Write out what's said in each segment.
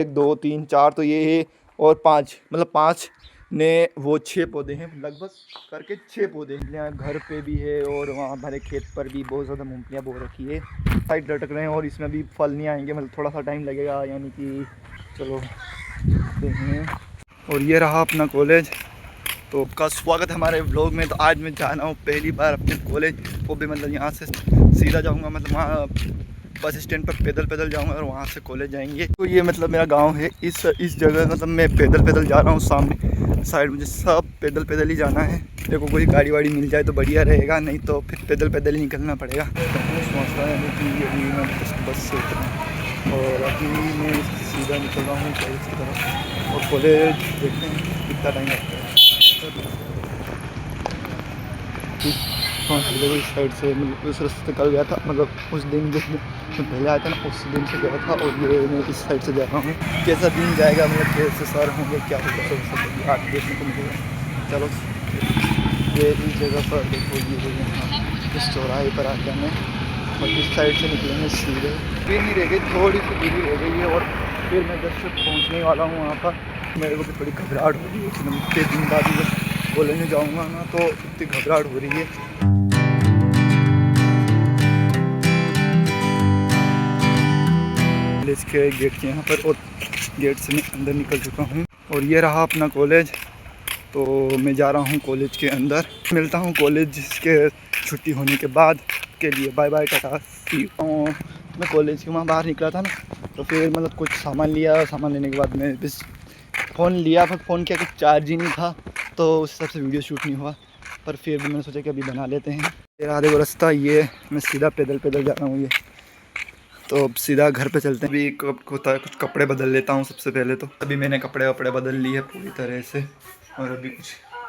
1 2 3 4 तो ये है और 5 मतलब 5 ने वो 6 पौधे हैं, लगभग करके 6 पौधे हैं। घर पे भी है और वहाँ हमारे खेत पर भी बहुत ज़्यादा मूंगफलियाँ बो रखी है, साइड लटक रहे हैं और इसमें भी फल नहीं आएंगे, मतलब थोड़ा सा टाइम लगेगा, यानी कि चलो देखें। और ये रहा अपना कॉलेज। तो आपका स्वागत है हमारे व्लॉग में। तो आज मैं जा रहा हूँ पहली बार अपने कॉलेज, वो भी मतलब यहाँ से सीधा जाऊँगा, मतलब वहाँ बस स्टैंड पर पैदल जाऊँगा और वहाँ से कॉलेज जाएंगे। तो ये मतलब मेरा गांव है, इस जगह मतलब मैं पैदल जा रहा हूँ। सामने साइड मुझे सब पैदल ही जाना है। देखो कोई गाड़ी वाड़ी मिल जाए तो बढ़िया रहेगा, नहीं तो फिर पैदल ही निकलना पड़ेगा। यानी कि अभी मैं बस से उतरा और अभी मैं सीधा निकल रहा हूँ कॉलेज की तरफ, और कॉलेज देखते हैं कितना टाइम लगता है। इस साइड से मतलब उस रास्ते निकल गया था, मतलब उस दिन जिस दिन मैं पहले आया था ना, उस दिन से गया था, और ये मैं इस साइड से जा रहा हूँ। कैसा दिन जाएगा, मतलब कैसे सर होंगे, क्या होगा, सब आगे देखने को मिलेगा। चलो ये इस जगह पर देखो, ये यहाँ इस चौराहे पर आकर मैं और इस साइड से निकलेंगे सीधे। फिर नहीं रह गई, थोड़ी सी दूरी रह गई है और फिर मैं जब से पहुँचने वाला हूँ वहाँ पर। मेरे को भी थोड़ी घबराहट हो रही है, इतने दिन बाद जब कॉलेज में जाऊँगा ना तो इतनी घबराहट हो रही है। कॉलेज के गेट के यहाँ पर, और गेट से मैं अंदर निकल चुका हूँ और ये रहा अपना कॉलेज। तो मैं जा रहा हूँ कॉलेज के अंदर, मिलता हूँ कॉलेज के छुट्टी होने के बाद के लिए। Bye bye, tata see you. मैं कॉलेज के वहाँ बाहर निकला था ना, तो फिर मतलब कुछ सामान लिया, सामान लेने के बाद मैं बस फ़ोन लिया, पर फ़ोन क्या कुछ चार्ज ही नहीं था, तो उस हिसाब से वीडियो शूट नहीं हुआ। पर फिर भी मैंने सोचा कि अभी बना लेते हैं। फिर आधे वो रास्ता ये मैं सीधा पैदल जा रहा हूँ। ये तो अब सीधा घर पे चलते हैं। अभी होता है कुछ कपड़े बदल लेता हूँ सबसे पहले। तो अभी मैंने कपड़े बदल लिए पूरी तरह से, और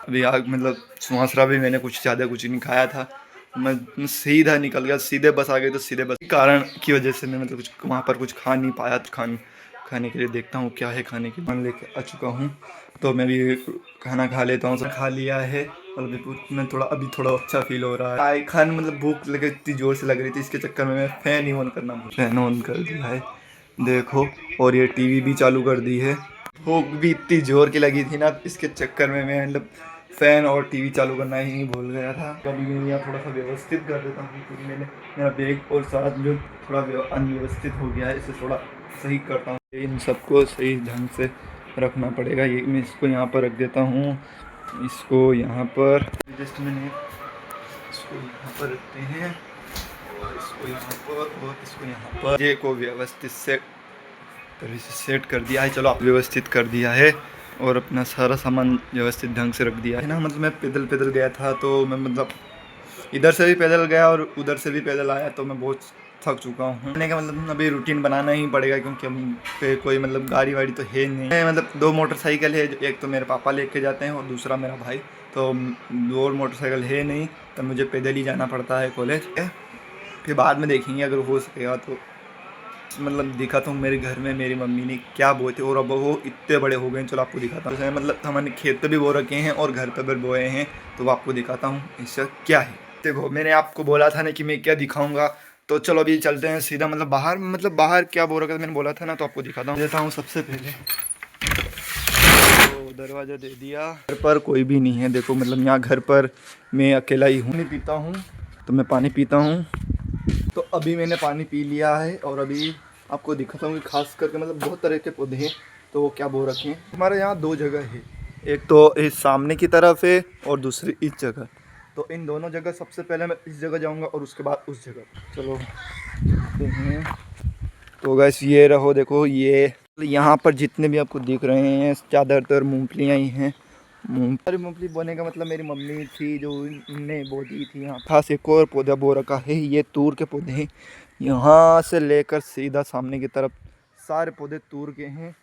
अभी आग मतलब सुहासरा भी मैंने कुछ ज़्यादा कुछ नहीं खाया था, मैं सीधा निकल गया, सीधे बस आ गई। तो सीधे बस कारण की वजह से मैं मतलब कुछ वहाँ पर कुछ खा नहीं पाया। तो खाने के लिए देखता हूँ क्या है खाने की, मन लेके आ चुका हूँ। तो मैं भी खाना खा लेता हूँ। खा लिया है और मैं अभी थोड़ा अच्छा फील हो रहा है। खाने मतलब भूख लगे इतनी ज़ोर से लग रही थी, इसके चक्कर में मैं फ़ैन ऑन कर दिया है, देखो। और ये टीवी भी चालू कर दी है। भूख भी इतनी जोर की लगी थी ना, इसके चक्कर में मैं मतलब फ़ैन और टीवी चालू करना ही भूल गया था। कभी मैं यहाँ थोड़ा सा व्यवस्थित कर देता हूँ, क्योंकि मैंने मेरा बैग और साथ जो थोड़ा अनव्यवस्थित हो गया है, इसे थोड़ा सही करता हूँ। इन सबको सही ढंग से रखना पड़ेगा। ये मैं इसको यहाँ पर रख देता हूँ, इसको यहाँ पर जस्ट मैंने इसको यहाँ पर रखते हैं, और इसको यहाँ पर और इसको यहाँ पर। ये को व्यवस्थित सेट कर दिया है। चलो आप व्यवस्थित कर दिया है और अपना सारा सामान व्यवस्थित ढंग से रख दिया है ना। मतलब मैं पैदल गया था, तो मैं मतलब इधर से भी पैदल गया और उधर से भी पैदल आया, तो मैं बहुत थक चुका हूँ। का मतलब अभी रूटीन बनाना ही पड़ेगा, क्योंकि हम पे कोई मतलब गाड़ी वाड़ी तो है नहीं। मतलब 2 मोटरसाइकिल है, एक तो मेरे पापा लेके जाते हैं और दूसरा मेरा भाई। तो 2 मोटरसाइकिल है नहीं, तो मुझे पैदल ही जाना पड़ता है कॉलेज। फिर बाद में देखेंगे अगर हो सकेगा तो। मतलब दिखाता हूँ मेरे घर में मेरी मम्मी ने क्या बोए थे, और अब वो इतने बड़े हो गए। चलो आपको दिखाता हूँ। मतलब हमने खेत पे भी बो रखे हैं और घर पे भी बोए हैं, तो वो आपको दिखाता हूँ इससे क्या है। देखो मैंने आपको बोला था ना कि मैं क्या दिखाऊंगा, तो चलो अभी चलते हैं सीधा मतलब बाहर क्या बो रखा था मैंने बोला था ना, तो आपको दिखाता हूँ। देता हूँ सबसे पहले तो दरवाज़ा दे दिया। घर पर कोई भी नहीं है, देखो मतलब यहाँ घर पर मैं अकेला ही हूँ। नहीं पीता हूँ तो मैं पानी पीता हूँ। तो अभी मैंने पानी पी लिया है, और अभी आपको दिखाता हूँ कि खास करके मतलब बहुत तरह के पौधे हैं, तो वो क्या बो रखे हैं। हमारे यहाँ 2 जगह है, एक तो इस सामने की तरफ है और दूसरी इस जगह। तो इन दोनों जगह सबसे पहले मैं इस जगह जाऊँगा और उसके बाद उस जगह। चलो देखें। तो गैस ये रहो, देखो ये यहाँ पर जितने भी आपको दिख रहे हैं ज़्यादातर मूँगफलियाँ ही हैं। मूँगफली बोने का मतलब मेरी मम्मी थी जो ने बो दी थी। यहाँ खास एक और पौधा बो रखा है, ये तूर के पौधे हैं। यहाँ से लेकर सीधा सामने की तरफ सारे पौधे तूर के हैं।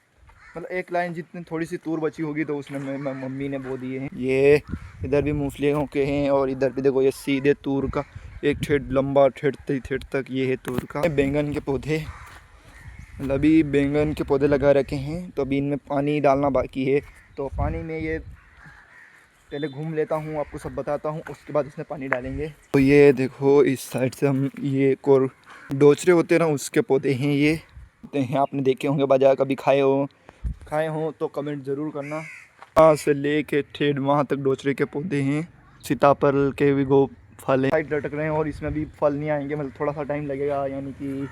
मतलब एक लाइन जितनी थोड़ी सी तूर बची होगी तो उसमें मम्मी ने बो दिए हैं। ये इधर भी मूँगफलियों के हैं, और इधर भी देखो ये सीधे तूर का एक ठेठ लंबा ठेठ तक ये है तूर का। बैंगन के पौधे, मतलब अभी बैंगन के पौधे लगा रखे हैं, तो अभी इनमें पानी डालना बाकी है। तो पानी में ये पहले घूम लेता हूँ, आपको सब बताता हूँ, उसके बाद इसमें पानी डालेंगे। तो ये देखो इस साइड से हम ये और डोचरे होते हैं ना, उसके पौधे हैं ये। सकते हैं, आपने देखे होंगे बाजार, कभी खाए हो तो कमेंट ज़रूर करना। वहाँ से ले के ठेठ वहाँ तक डोचरे के पौधे हैं, सीताफल के भी गो फल हैं, साइड लटक रहे हैं और इसमें भी फल नहीं आएंगे, मतलब थोड़ा सा टाइम लगेगा, यानी कि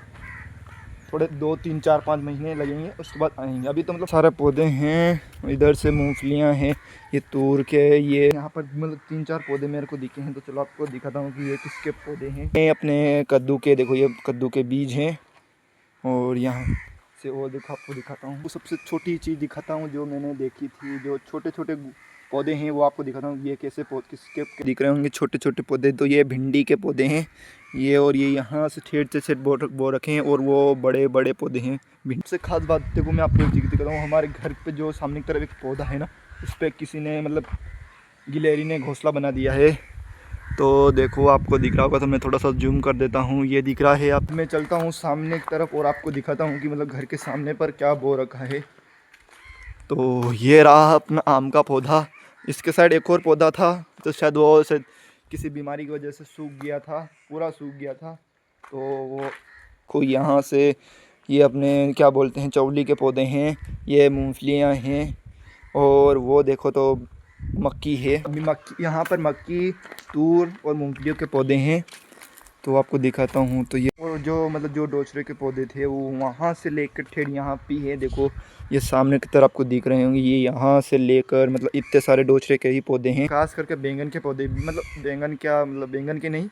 थोड़े 2-3-4-5 महीने लगेंगे, उसके बाद आएंगे। अभी तो मतलब सारे पौधे हैं। इधर से मूंगफलियां हैं, ये तूर के, ये यहाँ पर मतलब 3-4 पौधे मेरे को दिखे हैं, तो चलो आपको दिखाता हूँ कि ये किसके पौधे हैं। ये अपने कद्दू के, देखो ये कद्दू के बीज हैं। और यहाँ से वो देखो आपको दिखाता हूँ, सबसे छोटी चीज़ दिखाता हूँ जो मैंने देखी थी, जो छोटे छोटे पौधे हैं वो आपको दिखाता हूँ। ये कैसे किसके दिख रहे होंगे छोटे छोटे पौधे, तो ये भिंडी के पौधे हैं ये, और ये यहाँ से ठेठ से बो रखे हैं, और वो बड़े बड़े पौधे हैं। सबसे खास बात देखो मैं आपको दिखाता हूँ, हमारे घर पे जो सामने की तरफ एक पौधा है ना, उस पर किसी ने मतलब गिलहरी ने घोंसला बना दिया है। तो देखो आपको दिख रहा होगा, तो मैं थोड़ा सा जूम कर देता हूँ, ये दिख रहा है। अब मैं चलता हूँ सामने की तरफ और आपको दिखाता हूँ कि मतलब घर के सामने पर क्या बो रखा है। तो ये रहा अपना आम का पौधा। इसके साइड एक और पौधा था, तो शायद वो किसी बीमारी की वजह से सूख गया था, पूरा सूख गया था। तो वो कोई यहाँ से ये अपने क्या बोलते हैं, चौली के पौधे हैं, ये मूंगफलियाँ हैं, और वो देखो तो मक्की है। अभी मक्की, यहाँ पर मक्की, तूर और मूंगफलियों के पौधे हैं, तो आपको दिखाता हूँ। तो ये और जो मतलब जो डोचरे के पौधे थे वो वहाँ से लेकर ठेठ यहाँ पे है, देखो ये सामने की तरफ आपको दिख रहे होंगे, ये यहाँ से लेकर मतलब इतने सारे डोचरे के ही पौधे हैं। खास करके बैंगन के पौधे, मतलब बैंगन के नहीं,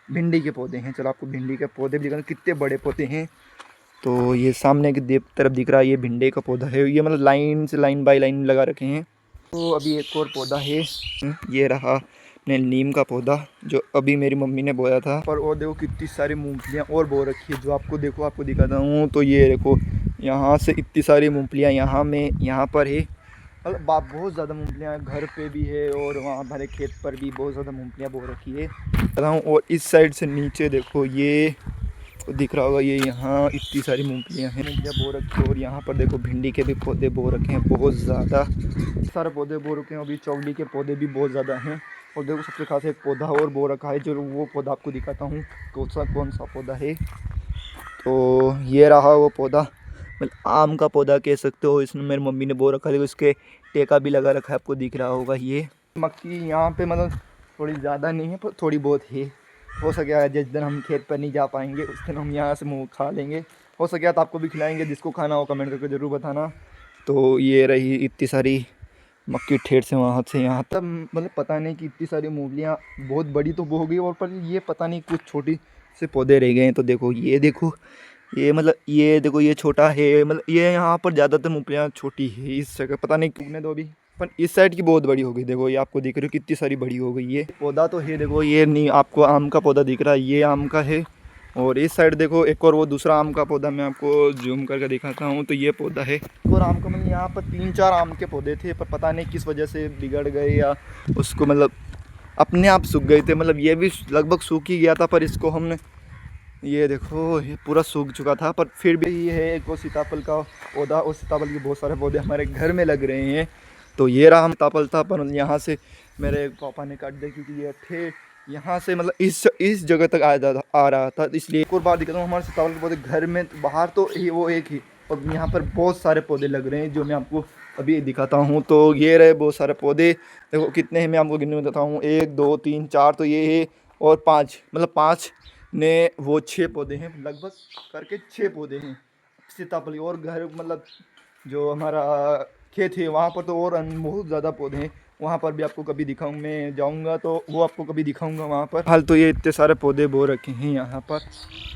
भिंडी के पौधे हैं। चलो आपको भिंडी के पौधे भी दिखाते, कितने बड़े पौधे हैं। तो ये सामने की तरफ दिख रहा है, ये भिंडी का पौधा है, ये मतलब लाइन से लाइन बाई लाइन लगा रखे हैं। तो अभी एक और पौधा है, ये रहा अपने नीम का पौधा, जो अभी मेरी मम्मी ने बोया था। पर और देखो कितनी सारी मूंगफलियाँ और बो रखी है, जो आपको देखो आपको दिखाता हूँ। तो ये देखो यहाँ से इतनी सारी मूंगफलियाँ यहाँ पर है, मतलब बहुत ज़्यादा मूंगफलियाँ घर पे भी है, और वहाँ हमारे खेत पर भी बहुत ज़्यादा मूंगफलियाँ बो रखी है। और इस साइड से नीचे देखो, ये दिख रहा होगा, ये यहाँ इतनी सारी मूंगफलियाँ हैं, मूंगफलियाँ बो रखी है। और यहाँ पर देखो भिंडी के भी पौधे बो रखे हैं, बहुत ज़्यादा सारे पौधे बो रखे हैं। अभी चौली के पौधे भी बहुत ज़्यादा हैं। और देखो सबसे खास एक पौधा और बो रखा है, जो वो पौधा आपको दिखाता हूँ कौन सा पौधा है। तो ये रहा वो पौधा, मतलब आम का पौधा कह सकते हो, इसमें मेरी मम्मी ने बो रखा है, उसके टेका भी लगा रखा है, आपको दिख रहा होगा। ये मक्की यहाँ पे मतलब थोड़ी ज़्यादा नहीं है, पर थोड़ी बहुत है। हो सके जिस दिन हम खेत पर नहीं जा पाएंगे, उस दिन हम यहाँ से मुँह खा लेंगे। हो सके तो आपको भी खिलाएंगे, जिसको खाना हो कमेंट करके ज़रूर बताना। तो ये रही इतनी सारी मक्की ठेठ से वहाँ से यहाँ तक, मतलब पता नहीं कि इतनी सारी मूंगफलियाँ बहुत बड़ी तो हो गई, और पर ये पता नहीं कुछ छोटी से पौधे रह गए हैं। तो देखो ये देखो, ये मतलब ये देखो ये छोटा है, मतलब ये यहाँ पर ज़्यादातर मूंगफलियाँ छोटी है इस जगह, पता नहीं कितने दो अभी, पर इस साइड की बहुत बड़ी हो गई। देखो ये आपको दिख रही हो कितनी सारी बड़ी हो गई। ये पौधा तो है, देखो ये नहीं आपको आम का पौधा दिख रहा है, ये आम का है। और इस साइड देखो एक और वो दूसरा आम का पौधा, मैं आपको जूम करके दिखाता हूँ। तो ये पौधा है, और आम का मतलब यहाँ पर 3-4 आम के पौधे थे, पर पता नहीं किस वजह से बिगड़ गए, या उसको मतलब अपने आप सूख गए थे। मतलब ये भी लगभग सूख ही गया था, पर इसको हमने, ये देखो ये पूरा सूख चुका था, पर फिर भी ये है एक वो सीताफल का पौधा, और सीताफल के बहुत सारे पौधे हमारे घर में लग रहे हैं। तो ये रहा सीताफल था, पर यहाँ से मेरे पापा ने काट दिया, क्योंकि ये थे यहाँ से मतलब इस जगह तक आ रहा था, इसलिए। एक और बात दिखाता हूँ, हमारे सीताफल के पौधे घर में बाहर तो वो एक ही, और यहाँ पर बहुत सारे पौधे लग रहे हैं, जो मैं आपको अभी दिखाता हूँ। तो ये रहे बहुत सारे पौधे, देखो कितने हैं मैं आपको गिनने में बताता हूँ, 1 2 3 4, तो ये है, और 5, मतलब 5 ने वो 6 पौधे हैं, लगभग करके 6 पौधे हैं सीताफल। और घर मतलब जो हमारा खेत है वहाँ पर तो और बहुत ज़्यादा पौधे हैं, वहाँ पर भी आपको कभी दिखाऊँ, मैं जाऊँगा तो वो आपको कभी दिखाऊँगा वहाँ पर। हाल तो ये इतने सारे पौधे बो रखे हैं यहाँ पर।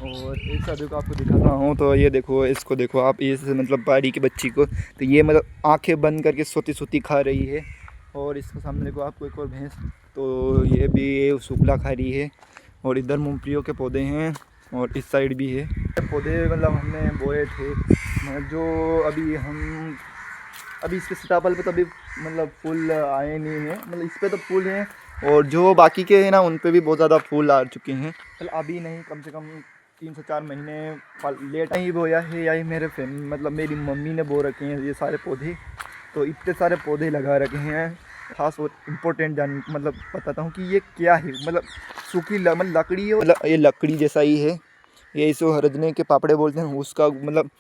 और एक साथ को आपको दिखाता हूँ, तो ये देखो, इसको देखो आप, इस मतलब बाड़ी की बच्ची को, तो ये मतलब आंखें बंद करके सोती खा रही है। और इसके सामने देखो आपको एक और भैंस, तो ये भी सूखला खा रही है। और इधर मूंगफलियों के पौधे हैं, और इस साइड भी है पौधे, मतलब हमने बोए थे, मतलब जो अभी इसके सीताफल पे तो अभी मतलब फूल आए नहीं हैं, मतलब इस पे तो फूल हैं, और जो बाकी के हैं ना उन पे भी बहुत ज़्यादा फूल आ चुके हैं। मतलब अभी नहीं, कम से कम 3 से 4 महीने लेट नहीं बोया है, या मेरे मतलब मेरी मम्मी ने बो रखे हैं ये सारे पौधे। तो इतने सारे पौधे लगा रखे हैं। खास और इम्पोर्टेंट मतलब बताता हूँ कि ये क्या है, मतलब सूखी मतलब लकड़ी है, मतलब ये लकड़ी जैसा ही है, ये इसको हरदने के पापड़े बोलते हैं, उसका मतलब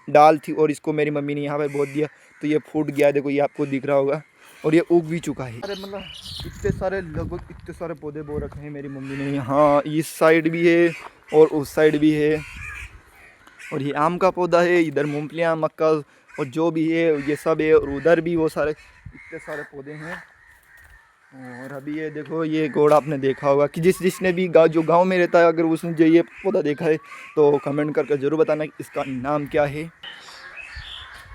डाल थी और इसको मेरी मम्मी ने यहाँ पे बो दिया तो ये फूट गया। देखो ये आपको दिख रहा होगा और ये उग भी चुका है। अरे मतलब इतने सारे लगभग इतने सारे पौधे बो रखे हैं मेरी मम्मी ने। यहाँ इस साइड भी है और उस साइड भी है, और ये आम का पौधा है, इधर मूंगफलियाँ मक्का और जो भी है ये सब है, और उधर भी वो सारे इतने सारे पौधे हैं। और अभी ये देखो ये घोड़ा आपने देखा होगा कि जिसने भी जो गांव में रहता है अगर उसने जो ये पौधा देखा है तो कमेंट करके ज़रूर बताना कि इसका नाम क्या है।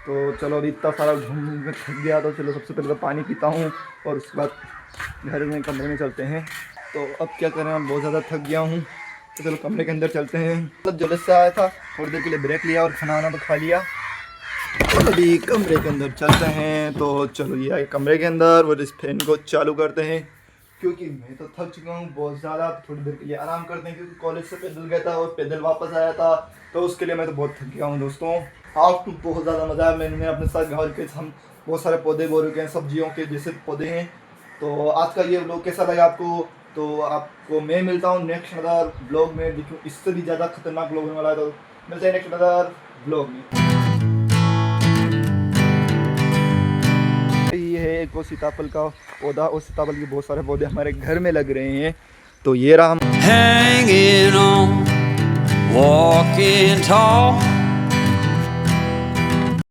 तो चलो अभी इतना सारा घूम के थक गया तो चलो सबसे पहले तो पानी पीता हूँ और उसके बाद घर में कमरे में चलते हैं। तो अब क्या करें, मैं बहुत ज़्यादा थक गया हूँ तो चलो कमरे के अंदर चलते हैं। मतलब जल्द से आया था, थोड़ी देर के लिए ब्रेक लिया और खाना वाना तो खा लिया। तो अभी कमरे के अंदर चलते हैं। तो चलो ये आए कमरे के अंदर और इस फैन को चालू करते हैं क्योंकि मैं तो थक चुका हूँ बहुत ज़्यादा। थोड़ी देर के लिए आराम करते हैं क्योंकि कॉलेज से पैदल गया था और पैदल वापस आया था तो उसके लिए मैं तो बहुत थक गया हूँ दोस्तों। आज तो बहुत ज़्यादा मज़ा आया। मैंने अपने साथ घर के हम बहुत सारे पौधे बो रखे हैं, सब्जियों के जैसे पौधे हैं। तो आज का ये व्लॉग कैसा लगा आपको, तो आपको मैं मिलता हूँ नेक्स्ट अदर ब्लॉग में। देखो इससे भी ज़्यादा खतरनाक ब्लॉग होने वाला है, तो मिलते हैं नेक्स्ट अदर ब्लॉग में। ये है एक वो सीताफल का पौधा, और सीताफल के बहुत सारे पौधे हमारे घर में लग रहे हैं। तो ये रहा हम hanging on, walking tall.